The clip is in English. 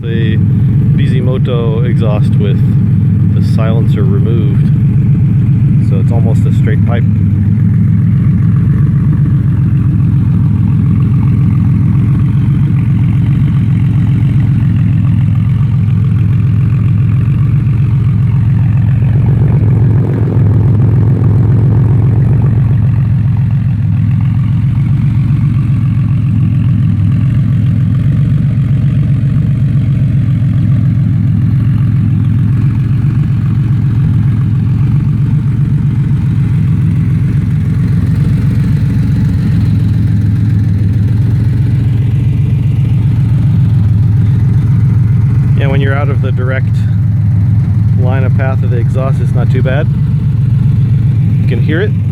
the Bisimoto exhaust with the silencer removed, so it's almost a straight pipe. When you're out of the direct line of path of the exhaust, it's not too bad. You can hear it.